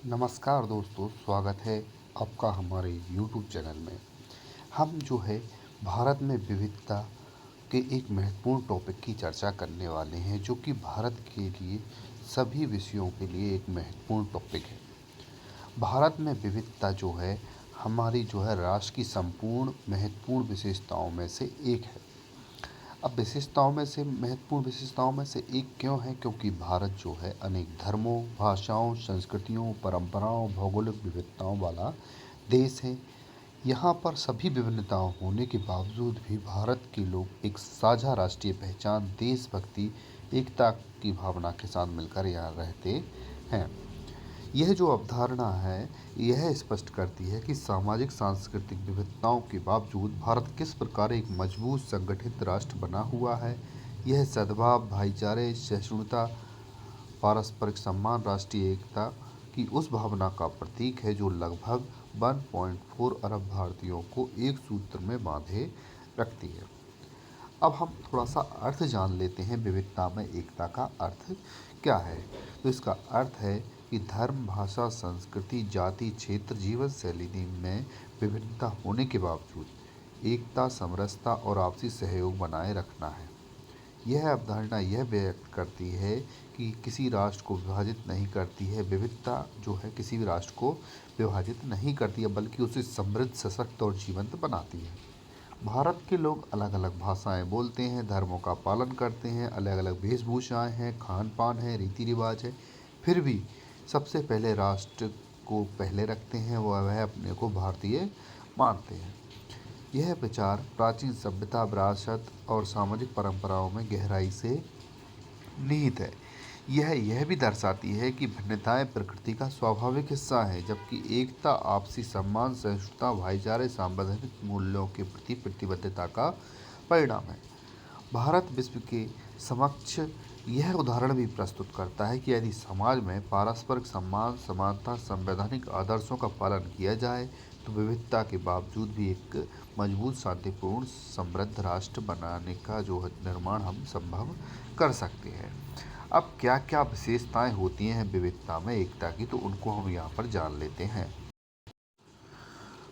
नमस्कार दोस्तों, स्वागत है आपका हमारे यूट्यूब चैनल में। हम जो है भारत में विविधता के एक महत्वपूर्ण टॉपिक की चर्चा करने वाले हैं, जो कि भारत के लिए सभी विषयों के लिए एक महत्वपूर्ण टॉपिक है। भारत में विविधता जो है हमारी जो है राष्ट्र की संपूर्ण महत्वपूर्ण विशेषताओं में से एक है। अब महत्वपूर्ण विशेषताओं में से एक क्यों है? क्योंकि भारत जो है अनेक धर्मों, भाषाओं, संस्कृतियों, परंपराओं, भौगोलिक विविधताओं वाला देश है। यहाँ पर सभी विभिन्नताओं होने के बावजूद भी भारत के लोग एक साझा राष्ट्रीय पहचान, देशभक्ति, एकता की भावना के साथ मिलकर यहाँ रहते हैं। यह जो अवधारणा है, यह स्पष्ट करती है कि सामाजिक सांस्कृतिक विविधताओं के बावजूद भारत किस प्रकार एक मजबूत संगठित राष्ट्र बना हुआ है। यह सद्भाव, भाईचारे, सहिष्णुता, पारस्परिक सम्मान, राष्ट्रीय एकता की उस भावना का प्रतीक है जो लगभग 1.4 अरब भारतीयों को एक सूत्र में बांधे रखती है। अब हम थोड़ा सा अर्थ जान लेते हैं, विविधता में एकता का अर्थ क्या है। तो इसका अर्थ है कि धर्म, भाषा, संस्कृति, जाति, क्षेत्र, जीवन शैली में विभिन्नता होने के बावजूद एकता, समरसता और आपसी सहयोग बनाए रखना है। यह अवधारणा यह व्यक्त करती है कि किसी राष्ट्र को विभाजित नहीं करती है। विविधता जो है किसी भी राष्ट्र को विभाजित नहीं करती है, बल्कि उसे समृद्ध, सशक्त और जीवंत बनाती है। भारत के लोग अलग अलग भाषाएं बोलते हैं, धर्मों का पालन करते हैं, अलग अलग वेशभूषाएं हैं, खान पान है, रीति रिवाज है। फिर भी सबसे पहले राष्ट्र को पहले रखते हैं, वह अपने को भारतीय मानते हैं। यह विचार प्राचीन सभ्यता, विरासत और सामाजिक परंपराओं में गहराई से निहित है। यह भी दर्शाती है कि भिन्नताएं प्रकृति का स्वाभाविक हिस्सा है, जबकि एकता आपसी सम्मान, सहिष्णुता, भाईचारे, सांविधानिक मूल्यों के प्रति प्रतिबद्धता का परिणाम है। भारत विश्व के समक्ष यह उदाहरण भी प्रस्तुत करता है कि यदि समाज में पारस्परिक सम्मान, समानता, संवैधानिक आदर्शों का पालन किया जाए तो विविधता के बावजूद भी एक मजबूत, शांतिपूर्ण, समृद्ध राष्ट्र बनाने का जो है निर्माण हम संभव कर सकते हैं। अब क्या क्या विशेषताएं होती हैं विविधता में एकता की, तो उनको हम यहाँ पर जान लेते हैं।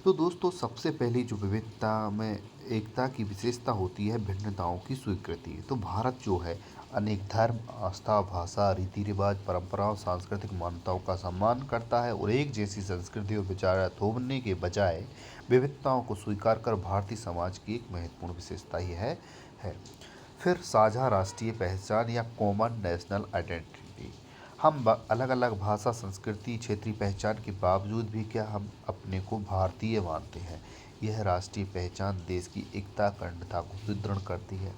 तो दोस्तों, सबसे पहली जो विविधता में एकता की विशेषता होती है, भिन्नताओं की स्वीकृति। तो भारत जो है अनेक धर्म, आस्था, भाषा, रीति रिवाज, परंपराओं, सांस्कृतिक मान्यताओं का सम्मान करता है और एक जैसी संस्कृति और विचार थोपने के बजाय विविधताओं को स्वीकार कर भारतीय समाज की एक महत्वपूर्ण विशेषता ही है। फिर साझा राष्ट्रीय पहचान या कॉमन नेशनल आइडेंटिटी। हम अलग अलग भाषा, संस्कृति, क्षेत्रीय पहचान के बावजूद भी क्या हम अपने को भारतीय मानते हैं। यह राष्ट्रीय पहचान देश की एकता, अखंडता को सुदृढ़ करती है।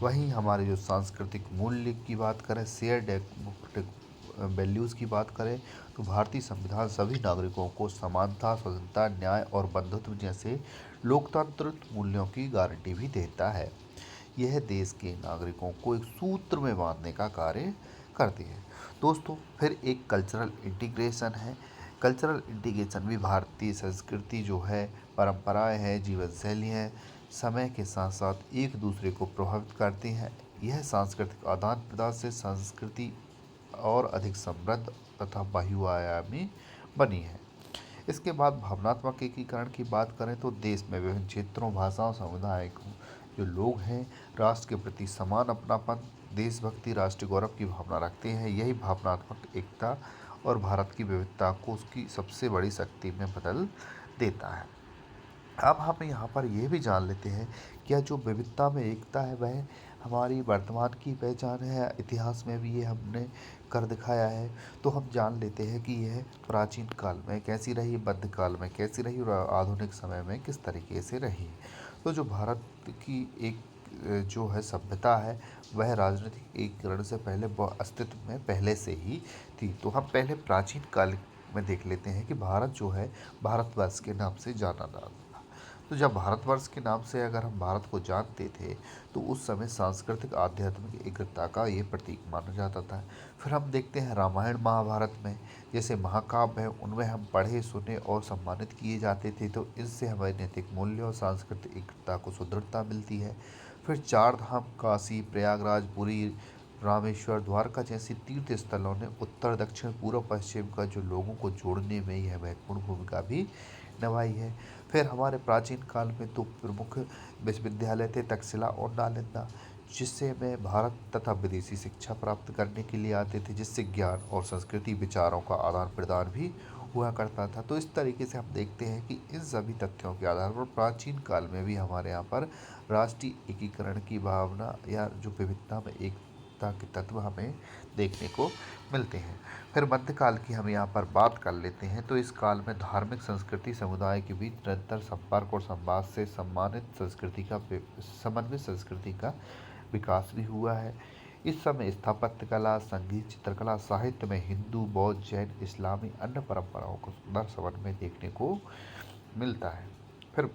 वहीं हमारे जो सांस्कृतिक मूल्य की बात करें, शेयर डेमोक्रेटिक वैल्यूज़ की बात करें, तो भारतीय संविधान सभी नागरिकों को समानता, स्वतंत्रता, न्याय और बंधुत्व जैसे लोकतांत्रिक मूल्यों की गारंटी भी देता है। यह देश के नागरिकों को एक सूत्र में बांधने का कार्य करती है। दोस्तों, फिर एक कल्चरल इंटीग्रेशन है। कल्चरल इंटीग्रेशन भी भारतीय संस्कृति जो है, परंपराएं हैं, जीवन शैली है, समय के साथ साथ एक दूसरे को प्रभावित करती हैं। यह सांस्कृतिक आदान प्रदान से संस्कृति और अधिक समृद्ध तथा बहुआयामी बनी है। इसके बाद भावनात्मक एकीकरण की बात करें तो देश में विभिन्न क्षेत्रों, भाषाओं, समुदायों जो लोग हैं राष्ट्र के प्रति समान अपनापन, देशभक्ति, राष्ट्रीय गौरव की भावना रखते हैं। यही भावनात्मक एकता और भारत की विविधता को उसकी सबसे बड़ी शक्ति में बदल देता है। अब हम यहाँ पर यह भी जान लेते हैं कि यह जो विविधता में एकता है वह हमारी वर्तमान की पहचान है, इतिहास में भी ये हमने कर दिखाया है। तो हम जान लेते हैं कि यह प्राचीन काल में कैसी रही, मध्यकाल में कैसी रही और आधुनिक समय में किस तरीके से रही। तो जो भारत की एक जो है सभ्यता है, वह राजनीतिक एकीकरण से पहले अस्तित्व में पहले से ही थी। तो हम पहले प्राचीन काल में देख लेते हैं कि भारत जो है भारतवर्ष के नाम से जाना जाता था। तो जब भारतवर्ष के नाम से अगर हम भारत को जानते थे, तो उस समय सांस्कृतिक, आध्यात्मिक एकता का ये प्रतीक माना जाता था। फिर हम देखते हैं रामायण, महाभारत में जैसे महाकाव्य है, उनमें हम पढ़े, सुने और सम्मानित किए जाते थे। तो इससे हमारे नैतिक मूल्य और सांस्कृतिक एकता को सुदृढ़ता मिलती है। फिर चार धाम, काशी, प्रयागराज, पुरी, रामेश्वर, द्वारका जैसी तीर्थ स्थलों ने उत्तर दक्षिण पूर्व पश्चिम का जो लोगों को जोड़ने में यह महत्वपूर्ण भूमिका भी निभाई है। फिर हमारे प्राचीन काल में तो प्रमुख विश्वविद्यालय थे तक्षशिला और नालंदा, जिससे में भारत तथा विदेशी शिक्षा प्राप्त करने के लिए आते थे, जिससे ज्ञान और संस्कृति विचारों का आदान प्रदान भी हुआ करता था। तो इस तरीके से हम देखते हैं कि इन सभी तथ्यों के आधार पर प्राचीन काल में भी हमारे यहाँ पर राष्ट्रीय एकीकरण की भावना या जो विविधता में एकता के तत्व हमें देखने को मिलते हैं। फिर मध्यकाल की हम यहाँ पर बात कर लेते हैं। तो इस काल में धार्मिक संस्कृति समुदाय के बीच निरंतर संपर्क और संवाद से समन्वित संस्कृति का विकास भी हुआ है। इस समय स्थापत्य कला, संगीत, चित्रकला, साहित्य में हिंदू, बौद्ध, जैन, इस्लामी अन्य परंपराओं को सुंदर समन्वय देखने को मिलता है। फिर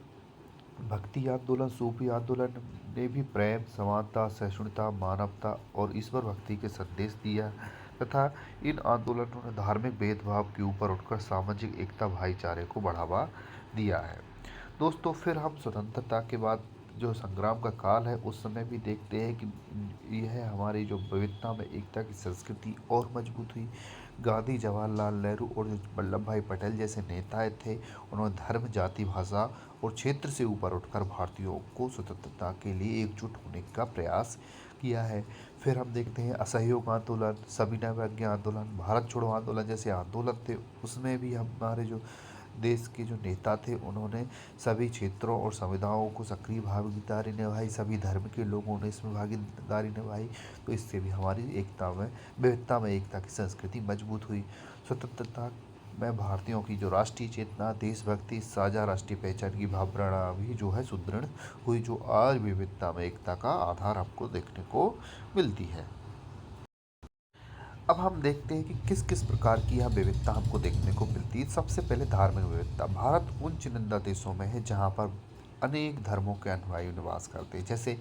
भक्ति आंदोलन, सूफी आंदोलन ने भी प्रेम, समानता, सहिष्णुता, मानवता और ईश्वर भक्ति के संदेश दिया तथा इन आंदोलनों ने धार्मिक भेदभाव के ऊपर उठकर सामाजिक एकता, भाईचारे को बढ़ावा दिया है। दोस्तों, फिर हम स्वतंत्रता के बाद जो संग्राम का काल है उस समय भी देखते हैं कि यह हमारी जो विविधता में एकता की संस्कृति और मजबूत हुई। गांधी, जवाहरलाल नेहरू और जो वल्लभ भाई पटेल जैसे नेताएं थे, उन्होंने धर्म, जाति, भाषा और क्षेत्र से ऊपर उठकर भारतीयों को स्वतंत्रता के लिए एकजुट होने का प्रयास किया है। फिर हम देखते हैं असहयोग आंदोलन, सविनय अवज्ञा आंदोलन, भारत छोड़ो आंदोलन जैसे आंदोलन थे, उसमें भी हमारे जो देश के जो नेता थे उन्होंने सभी क्षेत्रों और संविधाओं को सक्रिय भागीदारी निभाई, सभी धर्म के लोगों ने इसमें भागीदारी निभाई। तो इससे भी हमारी विविधता में एकता की संस्कृति मजबूत हुई। स्वतंत्रता में भारतीयों की जो राष्ट्रीय चेतना, देशभक्ति, साझा राष्ट्रीय पहचान की भावना भी जो है सुदृढ़ हुई, जो आज विविधता में एकता का आधार आपको देखने को मिलती है। अब हम देखते हैं कि किस किस प्रकार की यह विविधता हमको देखने को मिलती है। सबसे पहले धार्मिक विविधता। भारत उन चुनिंदा देशों में है जहाँ पर अनेक धर्मों के अनुयायी निवास करते हैं, जैसे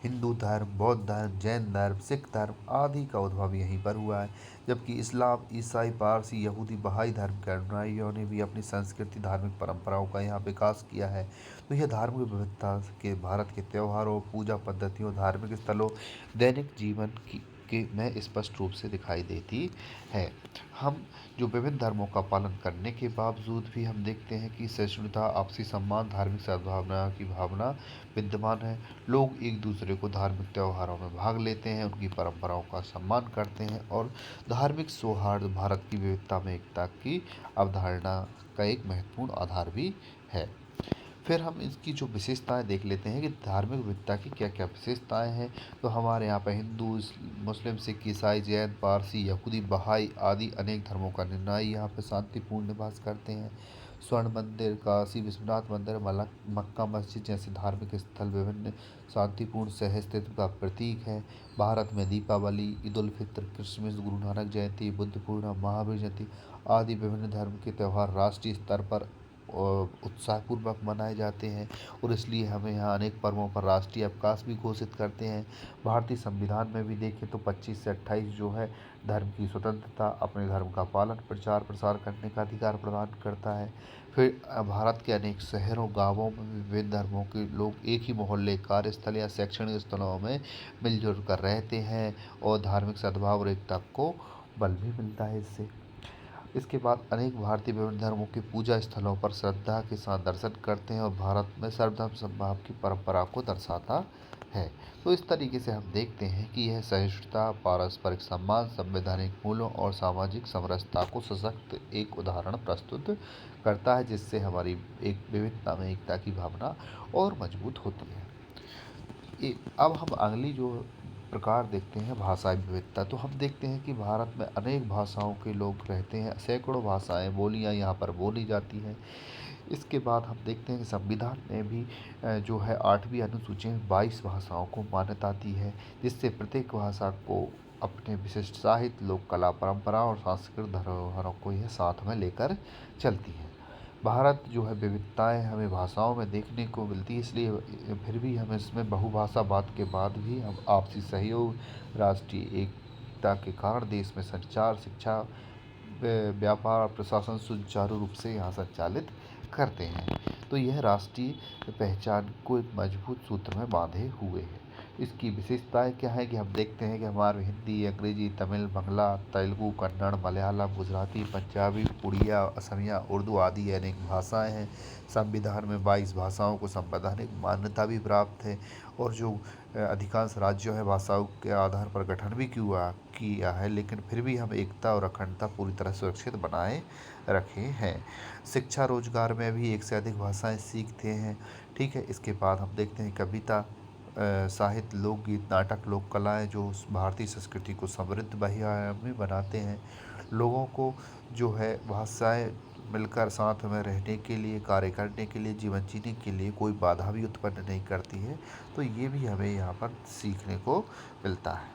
हिंदू धर्म, बौद्ध धर्म, जैन धर्म, सिख धर्म आदि का उद्भव यहीं पर हुआ है। जबकि इस्लाम, ईसाई, पारसी, यहूदी, बहाई धर्म के अनुयायियों ने भी अपनी संस्कृति, धार्मिक परंपराओं का यहाँ विकास किया है। तो यह धार्मिक विविधता के भारत के त्योहारों, पूजा पद्धतियों, धार्मिक स्थलों, दैनिक जीवन की के में स्पष्ट रूप से दिखाई देती है। हम जो विभिन्न धर्मों का पालन करने के बावजूद भी हम देखते हैं कि सहिष्णुता, आपसी सम्मान, धार्मिक सद्भावना की भावना विद्यमान है। लोग एक दूसरे को धार्मिक त्योहारों में भाग लेते हैं, उनकी परंपराओं का सम्मान करते हैं और धार्मिक सौहार्द भारत की विविधता में एकता की अवधारणा का एक महत्वपूर्ण आधार भी है। फिर हम इसकी जो विशेषताएं देख लेते हैं कि धार्मिक विविधता की क्या क्या विशेषताएं हैं। तो हमारे यहाँ पर हिंदू, मुस्लिम, सिख, ईसाई, जैन, पारसी, यहूदी, बहाई आदि अनेक धर्मों का अनुयायी यहाँ पर शांतिपूर्ण निवास करते हैं। स्वर्ण मंदिर, काशी विश्वनाथ मंदिर, मक्का मस्जिद जैसे धार्मिक स्थल विभिन्न शांतिपूर्ण सहस्तित्व का प्रतीक है। भारत में दीपावली, ईद उल फित्र, क्रिसमस, गुरु नानक जयंती, बुद्ध पूर्णिमा, महावीर जयंती आदि विभिन्न धर्म के त्यौहार राष्ट्रीय स्तर पर उत्साहपूर्वक मनाए जाते हैं और इसलिए हमें यहाँ अनेक पर्वों पर राष्ट्रीय अवकाश भी घोषित करते हैं। भारतीय संविधान में भी देखें तो 25 से 28 जो है धर्म की स्वतंत्रता, अपने धर्म का पालन, प्रचार प्रसार करने का अधिकार प्रदान करता है। फिर भारत के अनेक शहरों, गांवों में विभिन्न धर्मों के लोग एक ही मोहल्ले, कार्यस्थल या शैक्षणिक स्थलों में मिलजुल कर रहते हैं और धार्मिक सद्भाव और एकता को बल भी मिलता है इससे। इसके बाद अनेक भारतीय विभिन्न धर्मों के पूजा स्थलों पर श्रद्धा के साथ दर्शन करते हैं और भारत में सर्वधर्म समभाव की परंपरा को दर्शाता है। तो इस तरीके से हम देखते हैं कि यह सहिष्णुता, पारस्परिक सम्मान, संवैधानिक मूल्यों और सामाजिक समरसता को सशक्त एक उदाहरण प्रस्तुत करता है, जिससे हमारी एक विविधता में एकता की भावना और मजबूत होती है। अब हम अगली जो प्रकार देखते हैं भाषाई विविधता। तो हम देखते हैं कि भारत में अनेक भाषाओं के लोग रहते हैं, सैकड़ों भाषाएं, बोलियां यहाँ पर बोली जाती हैं। इसके बाद हम देखते हैं कि संविधान में भी जो है 8वीं अनुसूची में 22 भाषाओं को मान्यता दी है, जिससे प्रत्येक भाषा को अपने विशिष्ट साहित्य, लोक कला, परंपरा और सांस्कृतिक धरोहरों को यह साथ में लेकर चलती है। भारत जो है विविधताएं हमें भाषाओं में देखने को मिलती है, इसलिए फिर भी हम इसमें बहुभाषावाद के बाद भी हम आपसी सहयोग, राष्ट्रीय एकता के कारण देश में संचार, शिक्षा, व्यापार, प्रशासन सुचारू रूप से यहाँ संचालित करते हैं। तो यह राष्ट्रीय पहचान को एक मजबूत सूत्र में बांधे हुए है। इसकी विशेषताएं क्या है कि हम देखते हैं कि हमारे हिंदी, अंग्रेजी, तमिल, बांग्ला, तेलुगु, कन्नड़, मलयालम, गुजराती, पंजाबी, उड़िया, असमिया, उर्दू आदि अनेक भाषाएं हैं। संविधान में 22 भाषाओं को संवैधानिक मान्यता भी प्राप्त है और जो अधिकांश राज्यों है भाषाओं के आधार पर गठन भी किया है, लेकिन फिर भी हम एकता और अखंडता पूरी तरह सुरक्षित बनाए रखे हैं। शिक्षा रोजगार में भी एक से अधिक भाषाएं सीखते हैं। ठीक है, इसके बाद हम देखते हैं कविता, साहित्य, लोकगीत, नाटक, लोक कलाएँ जो भारतीय संस्कृति को समृद्ध बहुआयामी बनाते हैं। लोगों को जो है भाषाएँ मिलकर साथ में रहने के लिए, कार्य करने के लिए, जीवन जीने के लिए कोई बाधा भी उत्पन्न नहीं करती है। तो ये भी हमें यहाँ पर सीखने को मिलता है।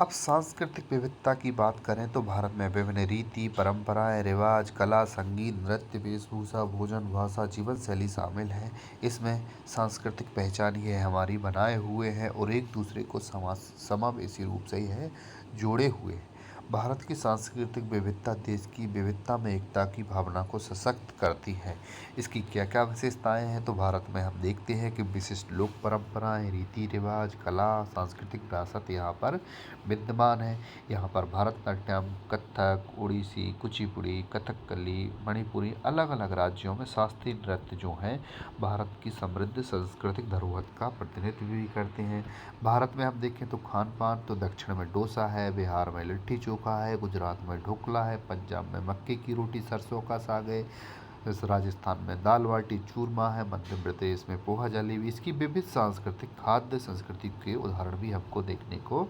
अब सांस्कृतिक विविधता की बात करें तो भारत में विभिन्न रीति, परंपराएं, रिवाज, कला, संगीत, नृत्य, वेशभूषा, भोजन, भाषा, जीवन शैली शामिल है। इसमें सांस्कृतिक पहचान ये हमारी बनाए हुए हैं और एक दूसरे को समावेशी रूप से यह जोड़े हुए हैं। भारत की सांस्कृतिक विविधता देश की विविधता में एकता की भावना को सशक्त करती है। इसकी क्या क्या विशेषताएं हैं तो भारत में हम देखते हैं कि विशिष्ट लोक परंपराएं, रीति रिवाज, कला, सांस्कृतिक विरासत यहाँ पर विद्यमान है। यहाँ पर भरतनाट्यम, कथक, ओडिसी, कुचिपुड़ी, कथकली, मणिपुरी अलग अलग राज्यों में शास्त्रीय नृत्य जो हैं भारत की समृद्ध सांस्कृतिक धरोहर का प्रतिनिधित्व भी करते हैं। भारत में हम देखें तो खान पान तो दक्षिण में डोसा है, बिहार में लिट्टी चोखा है, गुजरात में ढोकला है, पंजाब में मक्के की रोटी सरसों का साग है, राजस्थान में दाल बाटी चूरमा है, मध्य प्रदेश में पोहा जलेबी। इसकी विविध सांस्कृतिक खाद्य संस्कृति के उदाहरण भी हमको देखने को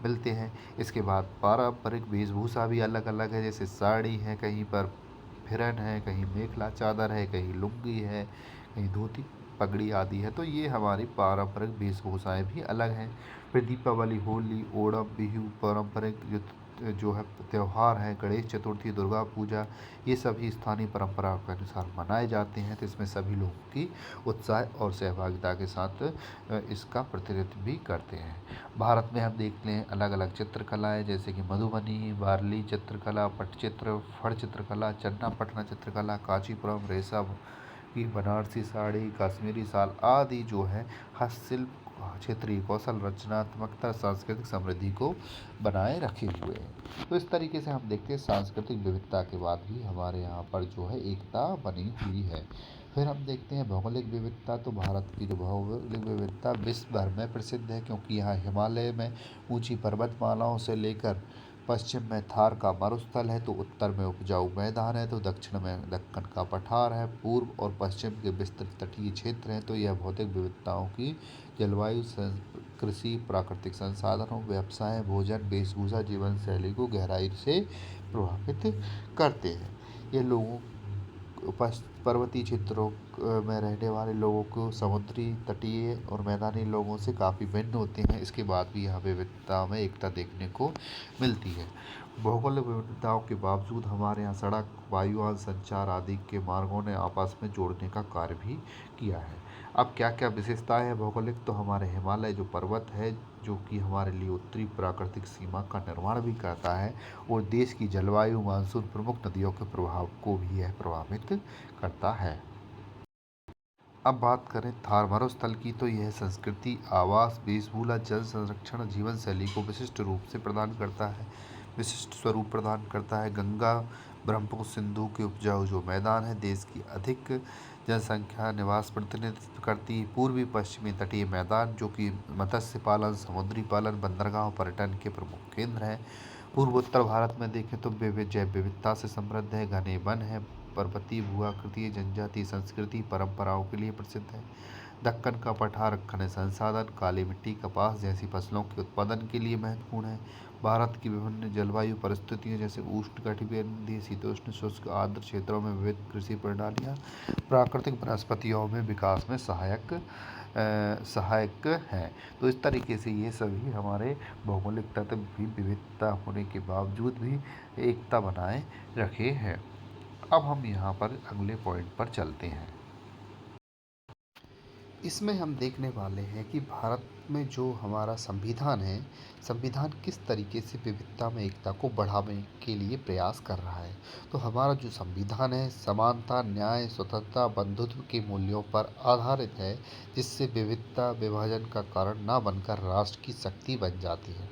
मिलते हैं। इसके बाद पारंपरिक वेशभूषा भी अलग अलग है, जैसे साड़ी है, कहीं पर फिरन है, कहीं मेखला चादर है, कहीं लुंगी है, कहीं धोती पगड़ी आदि है। तो ये हमारी पारंपरिक वेशभूषाएं भी अलग हैं। फिर दीपावली, होली, ओणम, बिहू पारंपरिक जो है त्यौहार हैं, गणेश चतुर्थी, दुर्गा पूजा, ये सभी स्थानीय परंपरा के अनुसार मनाए जाते हैं। तो इसमें सभी लोगों की उत्साह और सहभागिता के साथ इसका प्रतिनिधित्व भी करते हैं। भारत में हम देखते हैं अलग अलग चित्रकलाएँ जैसे कि मधुबनी, वारली चित्रकला, पटचित्र, फड़ चित्रकला, चन्नापटना चित्रकला, कांचीपुरम रेशम की बनारसी साड़ी, कश्मीरी शाल आदि जो है हस्तशिल्प क्षेत्रीय कौशल, रचनात्मकता, सांस्कृतिक समृद्धि को बनाए रखे हुए हैं। तो इस तरीके से हम देखते हैं सांस्कृतिक विविधता के बाद भी हमारे यहाँ पर जो है एकता बनी हुई है। फिर हम देखते हैं भौगोलिक विविधता। तो भारत की जो भौगोलिक विविधता विश्व भर में प्रसिद्ध है, क्योंकि यहाँ हिमालय में ऊंची पर्वतमालाओं से लेकर पश्चिम में थार का मरुस्थल है, तो उत्तर में उपजाऊ मैदान है, तो दक्षिण में दक्कन का पठार है, पूर्व और पश्चिम के विस्तृत तटीय क्षेत्र हैं। तो यह भौतिक विविधताओं की जलवायु, कृषि, प्राकृतिक संसाधनों, व्यवसाय, भोजन, वेशभूषा, जीवन शैली को गहराई से प्रभावित करते हैं। ये लोगों पर्वतीय क्षेत्रों में रहने वाले लोगों को समुद्री, तटीय और मैदानी लोगों से काफ़ी भिन्न होते हैं। इसके बाद भी यहाँ विविधता में एकता देखने को मिलती है। भौगोलिक विविधताओं के बावजूद हमारे यहाँ सड़क, वायुयान, संचार आदि के मार्गों ने आपस में जोड़ने का कार्य भी किया है। अब क्या क्या विशेषताएं हैं भौगोलिक, तो हमारे हिमालय जो पर्वत है जो कि हमारे लिए उत्तरी प्राकृतिक सीमा का निर्माण भी करता है और देश की जलवायु, मानसून, प्रमुख नदियों के प्रभाव को भी यह प्रभावित करता है। अब बात करें थार मरुस्थल की, तो यह संस्कृति, आवास, वेशभूषा, जल संरक्षण, जीवन शैली को विशिष्ट स्वरूप प्रदान करता है। गंगा, ब्रह्मपुत्र, सिंधु के उपजाऊ जो मैदान है, देश की अधिक जनसंख्या निवास प्रतिनिधित्व करती है। पूर्वी पश्चिमी तटीय मैदान जो कि मत्स्य पालन, समुद्री पालन, बंदरगाह, पर्यटन के प्रमुख केंद्र हैं। पूर्वोत्तर भारत में देखें तो जैव विविधता से समृद्ध है, घने वन है, पर्वतीय भूआकृति, जनजातीय संस्कृति परंपराओं के लिए प्रसिद्ध है। दक्कन का पठार खनिज संसाधन, काली मिट्टी, कपास जैसी फसलों के उत्पादन के लिए महत्वपूर्ण है। भारत की विभिन्न जलवायु परिस्थितियाँ जैसे उष्णकटिबंधीय, शीतोष्ण, शुष्क, आर्द्र क्षेत्रों में विविध कृषि प्रणालियाँ प्राकृतिक वनस्पतियों में विकास में सहायक हैं। तो इस तरीके से ये सभी हमारे भौगोलिक तत्व भी विविधता होने के बावजूद भी एकता बनाए रखे हैं। अब हम यहाँ पर अगले पॉइंट पर चलते हैं। इसमें हम देखने वाले हैं कि भारत में जो हमारा संविधान है, संविधान किस तरीके से विविधता में एकता को बढ़ाने के लिए प्रयास कर रहा है। तो हमारा जो संविधान है समानता, न्याय, स्वतंत्रता, बंधुत्व के मूल्यों पर आधारित है, जिससे विविधता विभाजन का कारण ना बनकर राष्ट्र की शक्ति बन जाती है।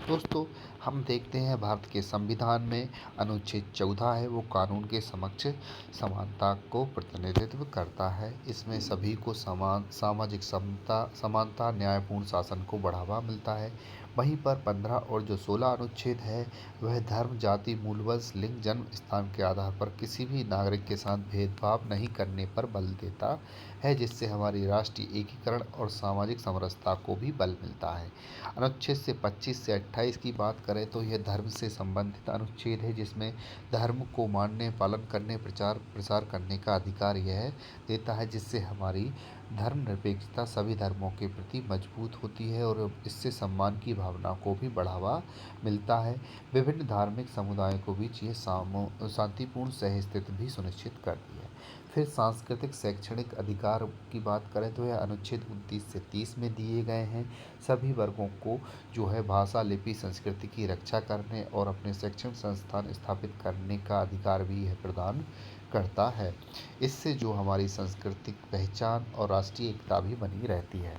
दोस्तों, हम देखते हैं भारत के संविधान में अनुच्छेद 14 है, वो कानून के समक्ष समानता को प्रतिनिधित्व करता है। इसमें सभी को समान सामाजिक समता समानता, न्यायपूर्ण शासन को बढ़ावा मिलता है। वहीं पर 15 और जो 16 अनुच्छेद है, वह धर्म, जाति, मूलवंश, लिंग, जन्म स्थान के आधार पर किसी भी नागरिक के साथ भेदभाव नहीं करने पर बल देता है, जिससे हमारी राष्ट्रीय एकीकरण और सामाजिक समरसता को भी बल मिलता है। अनुच्छेद से 25 से 28 की बात करें तो यह धर्म से संबंधित अनुच्छेद है, जिसमें धर्म को मानने, पालन करने, प्रचार प्रसार करने का अधिकार यह देता है, जिससे हमारी धर्मनिरपेक्षता सभी धर्मों के प्रति मजबूत होती है और इससे सम्मान की भावना को भी बढ़ावा मिलता है। विभिन्न धार्मिक समुदायों के बीच ये शांतिपूर्ण सहस्तित्व भी सुनिश्चित करती है। फिर सांस्कृतिक शैक्षणिक अधिकार की बात करें तो यह अनुच्छेद 29 से 30 में दिए गए हैं। सभी वर्गों को जो है भाषा, लिपि, संस्कृति की रक्षा करने और अपने शैक्षणिक संस्थान स्थापित करने का अधिकार भी यह प्रदान करता है। इससे जो हमारी सांस्कृतिक पहचान और राष्ट्रीय एकता भी बनी रहती है।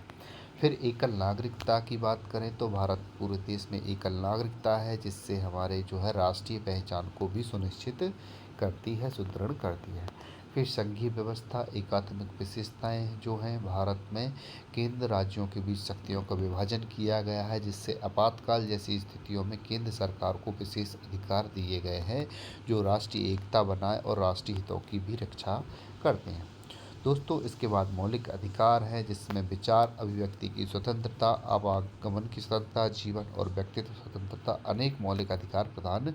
फिर एकल नागरिकता की बात करें तो भारत पूरे देश में एकल नागरिकता है, जिससे हमारे जो है राष्ट्रीय पहचान को भी सुनिश्चित करती है, सुदृढ़ करती है। फिर संघीय व्यवस्था, एकात्मिक विशेषताएं जो हैं भारत में केंद्र राज्यों के बीच शक्तियों का विभाजन किया गया है, जिससे आपातकाल जैसी स्थितियों में केंद्र सरकार को विशेष अधिकार दिए गए हैं, जो राष्ट्रीय एकता बनाए और राष्ट्रीय हितों की भी रक्षा करते हैं। दोस्तों, इसके बाद मौलिक अधिकार है, जिसमें विचार अभिव्यक्ति की स्वतंत्रता, आवागमन की स्वतंत्रता, जीवन और व्यक्तित्व स्वतंत्रता अनेक मौलिक अधिकार प्रदान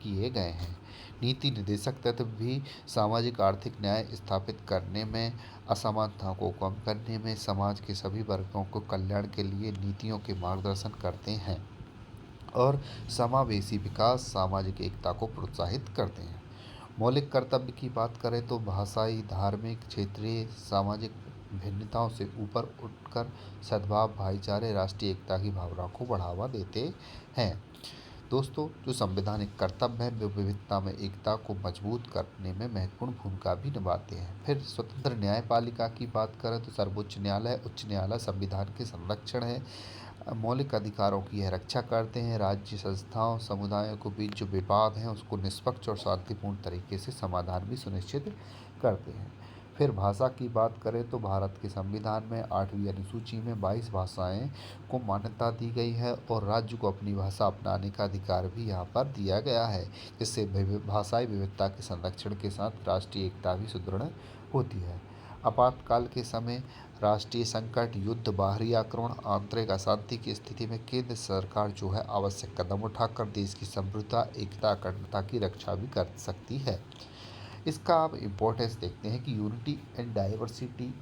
किए गए हैं। नीति निर्देशक तत्व भी सामाजिक आर्थिक न्याय स्थापित करने में, असमानता को कम करने में, समाज के सभी वर्गों को कल्याण के लिए नीतियों के मार्गदर्शन करते हैं और समावेशी विकास, सामाजिक एकता को प्रोत्साहित करते हैं। मौलिक कर्तव्य की बात करें तो भाषाई, धार्मिक, क्षेत्रीय, सामाजिक भिन्नताओं से ऊपर उठकर सद्भाव, भाईचारे, राष्ट्रीय एकता की भावना को बढ़ावा देते हैं। दोस्तों, जो संवैधानिक कर्तव्य है वो विविधता में एकता को मजबूत करने में महत्वपूर्ण भूमिका भी निभाते हैं। फिर स्वतंत्र न्यायपालिका की बात करें तो सर्वोच्च न्यायालय, उच्च न्यायालय संविधान के संरक्षण है, मौलिक अधिकारों की यह रक्षा करते हैं। राज्य संस्थाओं, समुदायों के बीच जो विवाद हैं उसको निष्पक्ष और शांतिपूर्ण तरीके से समाधान भी सुनिश्चित करते हैं। फिर भाषा की बात करें तो भारत के संविधान में 8वीं अनुसूची में 22 भाषाएं को मान्यता दी गई है और राज्य को अपनी भाषा अपनाने का अधिकार भी यहाँ पर दिया गया है, जिससे भाषाई विविधता के संरक्षण के साथ राष्ट्रीय एकता भी सुदृढ़ होती है। आपातकाल के समय, राष्ट्रीय संकट, युद्ध, बाहरी आक्रमण, आंतरिक अशांति की स्थिति में केंद्र सरकार जो है आवश्यक कदम उठाकर देश की समृद्धता, एकता, अखंडता की रक्षा भी कर सकती है। इसका आप इम्पोर्टेंस देखते हैं कि यूनिटी एंड डाइवर्सिटी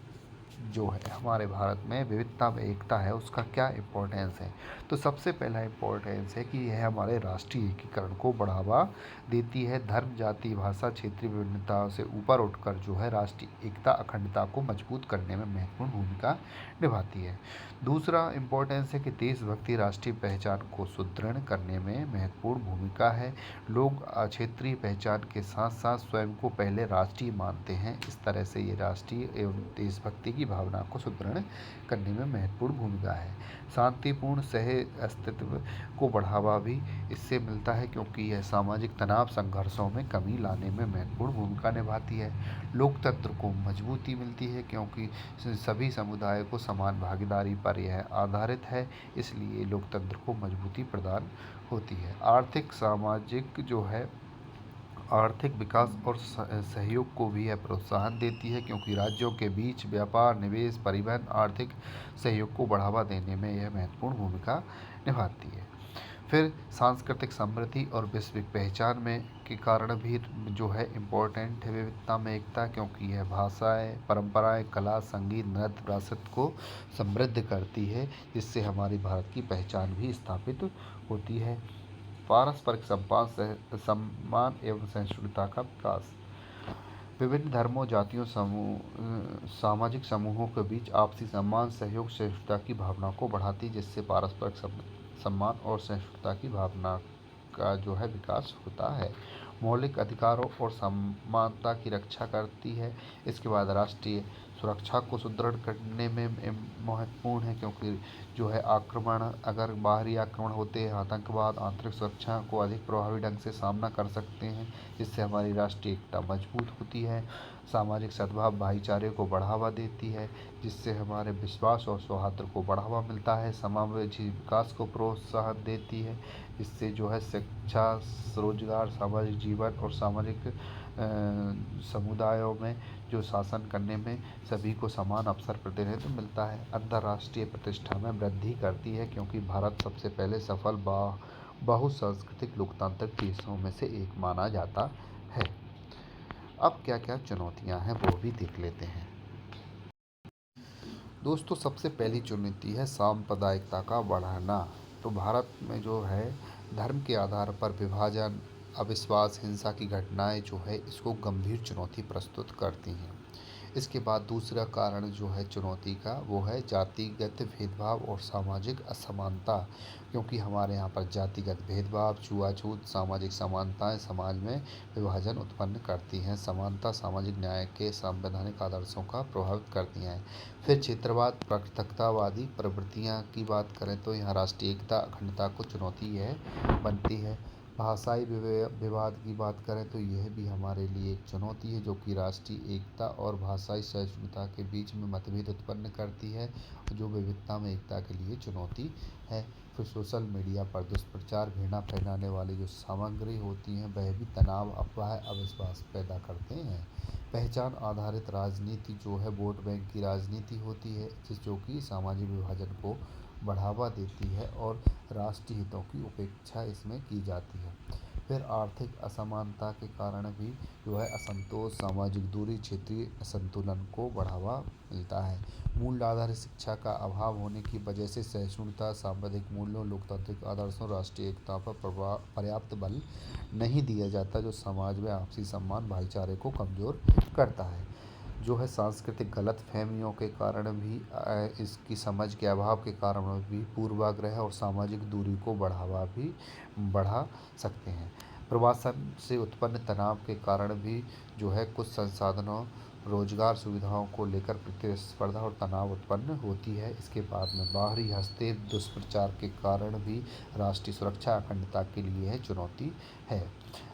जो है हमारे भारत में विविधता में एकता है, उसका क्या इम्पोर्टेंस है। तो सबसे पहला इम्पोर्टेंस है कि यह हमारे राष्ट्रीय एकीकरण को बढ़ावा देती है। धर्म, जाति, भाषा, क्षेत्रीय विभिन्नताओं से ऊपर उठकर जो है राष्ट्रीय एकता, अखंडता को मजबूत करने में महत्वपूर्ण भूमिका निभाती है। दूसरा इम्पोर्टेंस है कि देशभक्ति राष्ट्रीय पहचान को सुदृढ़ करने में महत्वपूर्ण भूमिका है। लोग क्षेत्रीय पहचान के साथ साथ स्वयं को पहले राष्ट्रीय मानते हैं। इस तरह से ये राष्ट्रीय एवं देशभक्ति की भावना को सुदृढ़ करने में महत्वपूर्ण भूमिका है। शांतिपूर्ण सह अस्तित्व को बढ़ावा भी इससे मिलता है, क्योंकि यह सामाजिक तनाव, संघर्षों में कमी लाने में महत्वपूर्ण भूमिका निभाती है। लोकतंत्र को मजबूती मिलती है, क्योंकि सभी समुदायों को समान भागीदारी पर यह आधारित है, इसलिए लोकतंत्र को मजबूती प्रदान होती है। आर्थिक सामाजिक जो है आर्थिक विकास और सहयोग को भी यह प्रोत्साहन देती है, क्योंकि राज्यों के बीच व्यापार, निवेश, परिवहन, आर्थिक सहयोग को बढ़ावा देने में यह महत्वपूर्ण भूमिका निभाती है। फिर सांस्कृतिक समृद्धि और वैश्विक पहचान में के कारण भी जो है इम्पोर्टेंट है विविधता में एकता, क्योंकि यह भाषाएं, परंपराएं, कला, संगीत, नृत्य, विरासत को समृद्ध करती है, जिससे हमारी भारत की पहचान भी स्थापित होती है। पारस्परिक सम्मान एवं सहिष्णुता का विकास। विभिन्न धर्मों, जातियों, सामाजिक समूहों के बीच आपसी सम्मान, सहयोग, सहिष्णुता की भावना को बढ़ाती है, जिससे पारस्परिक सम्मान और सहिष्णुता की भावना का जो है विकास होता है। मौलिक अधिकारों और समानता की रक्षा करती है। इसके बाद राष्ट्रीय सुरक्षा को सुदृढ़ करने में महत्वपूर्ण है, क्योंकि जो है आक्रमण, अगर बाहरी आक्रमण होते हैं, आतंकवाद, आंतरिक सुरक्षा को अधिक प्रभावी ढंग से सामना कर सकते हैं, जिससे हमारी राष्ट्रीय एकता मजबूत होती है। सामाजिक सद्भाव भाईचारे को बढ़ावा देती है, जिससे हमारे विश्वास और सौहार्द को बढ़ावा मिलता है। समावेशी विकास को प्रोत्साहन देती है, जिससे जो है शिक्षा, रोजगार, सामाजिक जीवन और सामाजिक समुदायों में जो शासन करने में सभी को समान अवसर प्रतिनिधित्व मिलता है। अंतर्राष्ट्रीय प्रतिष्ठा में वृद्धि करती है, क्योंकि भारत सबसे पहले सफल बहुसांस्कृतिक लोकतांत्रिक देशों में से एक माना जाता है। अब क्या क्या चुनौतियां हैं वो भी देख लेते हैं। दोस्तों, सबसे पहली चुनौती है सांप्रदायिकता का बढ़ना। तो भारत में जो है धर्म के आधार पर विभाजन, अविश्वास, हिंसा की घटनाएं जो है इसको गंभीर चुनौती प्रस्तुत करती हैं। इसके बाद दूसरा कारण जो है चुनौती का वो है जातिगत भेदभाव और सामाजिक असमानता, क्योंकि हमारे यहाँ पर जातिगत भेदभाव, छुआछूत, सामाजिक समानताएं समाज में विभाजन उत्पन्न करती हैं। समानता सामाजिक न्याय के संवैधानिक आदर्शों का प्रभावित करती हैं। फिर क्षेत्रवाद, पृथकतावादी प्रवृत्तियाँ की बात करें तो यहाँ राष्ट्रीय एकता, अखंडता को चुनौती है बनती है। भाषाई विवाद की बात करें तो यह भी हमारे लिए एक चुनौती है, जो कि राष्ट्रीय एकता और भाषाई सहिष्णुता के बीच में मतभेद उत्पन्न करती है, जो विविधता में एकता के लिए चुनौती है। फिर सोशल मीडिया पर दुष्प्रचार, घृणा फैलाने वाली जो सामग्री होती हैं वह भी तनाव, अफवाह, अविश्वास पैदा करते हैं। पहचान आधारित राजनीति जो है वोट बैंक की राजनीति होती है, जो कि सामाजिक विभाजन को बढ़ावा देती है और राष्ट्रीय हितों की उपेक्षा इसमें की जाती है। फिर आर्थिक असमानता के कारण भी जो है असंतोष, सामाजिक दूरी, क्षेत्रीय असंतुलन को बढ़ावा मिलता है। मूल्य आधारित शिक्षा का अभाव होने की वजह से सहिष्णुता, सांप्रदायिक मूल्यों, लोकतांत्रिक आदर्शों, राष्ट्रीय एकता पर पर्याप्त बल नहीं दिया जाता, जो समाज में आपसी सम्मान, भाईचारे को कमजोर करता है। जो है सांस्कृतिक गलतफहमियों के कारण भी, इसकी समझ के अभाव के कारण भी पूर्वाग्रह और सामाजिक दूरी को बढ़ा सकते हैं। प्रवासन से उत्पन्न तनाव के कारण भी जो है कुछ संसाधनों, रोजगार सुविधाओं को लेकर प्रतिस्पर्धा और तनाव उत्पन्न होती है। इसके बाद में बाहरी हस्तक्षेप, दुष्प्रचार के कारण भी राष्ट्रीय सुरक्षा, अखंडता के लिए है चुनौती है।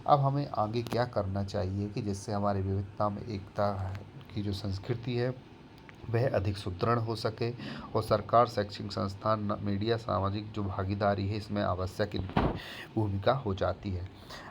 अब हमें आगे क्या करना चाहिए कि जिससे हमारी विविधता में एकता की जो संस्कृति है वह अधिक सुदृढ़ हो सके, और सरकार, शैक्षिक संस्थान, मीडिया, सामाजिक जो भागीदारी है इसमें आवश्यक इनकी भूमिका हो जाती है।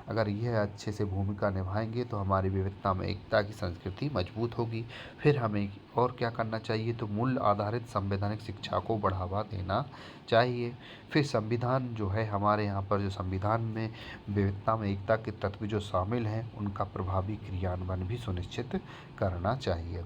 अगर यह अच्छे से भूमिका निभाएंगे तो हमारी विविधता में एकता की संस्कृति मजबूत होगी। फिर हमें और क्या करना चाहिए, तो मूल्य आधारित संवैधानिक शिक्षा को बढ़ावा देना चाहिए। फिर संविधान जो है हमारे यहाँ पर जो संविधान में विविधता में एकता के तत्व जो शामिल हैं उनका प्रभावी क्रियान्वयन भी सुनिश्चित करना चाहिए।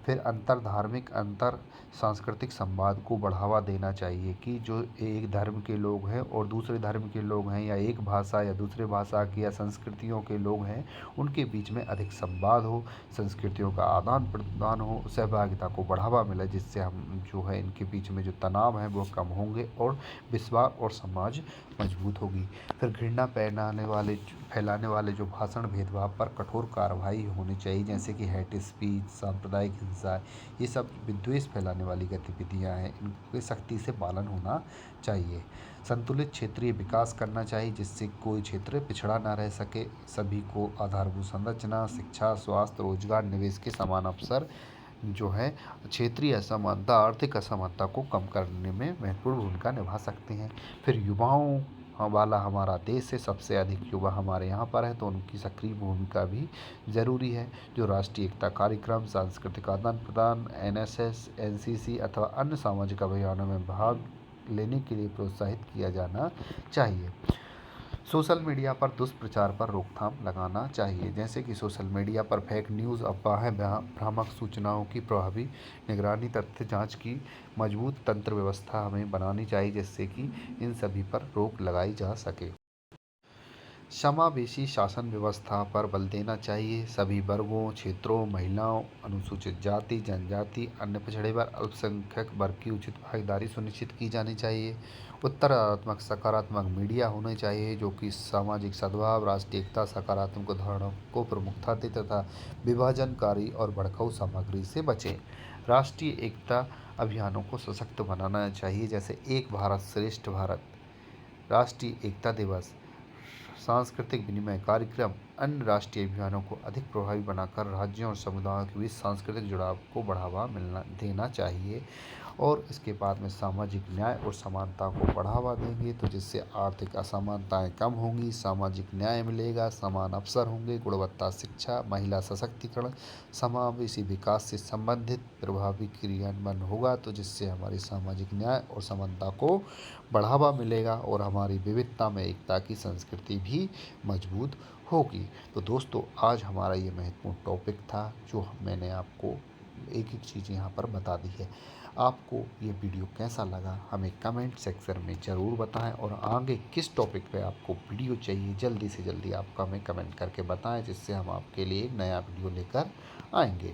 फिर अंतर धार्मिक, अंतर सांस्कृतिक संवाद को बढ़ावा देना चाहिए कि जो एक धर्म के लोग हैं और दूसरे धर्म के लोग हैं, या एक भाषा या दूसरे भाषा के या संस्कृतियों के लोग हैं, उनके बीच में अधिक संवाद हो, संस्कृतियों का आदान प्रदान हो, सहभागिता को बढ़ावा मिले, जिससे हम जो है इनके बीच में जो तनाव है वो कम होंगे और विश्वास और समाज मजबूत होगी। फिर घृणा फैलाने वाले जो भाषण, भेदभाव पर कठोर कार्रवाई होनी चाहिए, जैसे कि हेट स्पीच, सांप्रदायिक हिंसा, ये सब विद्वेष फैलाने वाली गतिविधियां हैं, इनके सख्ती से पालन होना चाहिए। संतुलित क्षेत्रीय विकास करना चाहिए, जिससे कोई क्षेत्र पिछड़ा ना रह सके, सभी को आधारभूत संरचना, शिक्षा, स्वास्थ्य, रोजगार, निवेश के समान अवसर जो है क्षेत्रीय असमानता, आर्थिक असमानता को कम करने में महत्वपूर्ण भूमिका निभा सकते हैं। फिर युवाओं वाला हमारा देश है, सबसे अधिक युवा हमारे यहाँ पर है, तो उनकी सक्रिय भूमिका भी ज़रूरी है। जो राष्ट्रीय एकता कार्यक्रम, सांस्कृतिक आदान प्रदान, NSS, NCC अथवा अन्य सामाजिक अभियानों में भाग लेने के लिए प्रोत्साहित किया जाना चाहिए। सोशल मीडिया पर दुष्प्रचार पर रोकथाम लगाना चाहिए, जैसे कि सोशल मीडिया पर फेक न्यूज़, अफवाहें, भ्रामक सूचनाओं की प्रभावी निगरानी, तथ्य जांच की मजबूत तंत्र व्यवस्था हमें बनानी चाहिए, जिससे कि इन सभी पर रोक लगाई जा सके। समावेशी शासन व्यवस्था पर बल देना चाहिए। सभी वर्गों, क्षेत्रों, महिलाओं, अनुसूचित जाति, जनजाति, अन्य पिछड़े वर्ग, अल्पसंख्यक वर्ग की उचित भागीदारी सुनिश्चित की जानी चाहिए। उत्तरात्मक सकारात्मक मीडिया होने चाहिए जो कि सामाजिक सद्भाव, राष्ट्रीय एकता, सकारात्मक उदाहरणों को प्रमुखता दे तथा विभाजनकारी और भड़काऊ सामग्री से बचे। राष्ट्रीय एकता अभियानों को सशक्त बनाना चाहिए, जैसे एक भारत श्रेष्ठ भारत, राष्ट्रीय एकता दिवस, सांस्कृतिक विनिमय कार्यक्रम, अन्य राष्ट्रीय अभियानों को अधिक प्रभावी बनाकर राज्यों और समुदायों के बीच सांस्कृतिक जुड़ाव को बढ़ावा देना चाहिए। और इसके बाद में सामाजिक न्याय और समानता को बढ़ावा देंगे तो जिससे आर्थिक असमानताएं कम होंगी, सामाजिक न्याय मिलेगा, समान अवसर होंगे, गुणवत्ता शिक्षा, महिला सशक्तिकरण, समावेशी विकास से संबंधित प्रभावी क्रियान्वयन होगा तो जिससे हमारी सामाजिक न्याय और समानता को बढ़ावा मिलेगा और हमारी विविधता में एकता की संस्कृति भी मजबूत होगी। तो दोस्तों, आज हमारा ये महत्वपूर्ण टॉपिक था जो मैंने आपको एक एक चीज़ यहाँ पर बता दी है। आपको ये वीडियो कैसा लगा हमें कमेंट सेक्शन में ज़रूर बताएं और आगे किस टॉपिक पे आपको वीडियो चाहिए जल्दी से जल्दी आप हमें कमेंट करके बताएं, जिससे हम आपके लिए एक नया वीडियो लेकर आएंगे।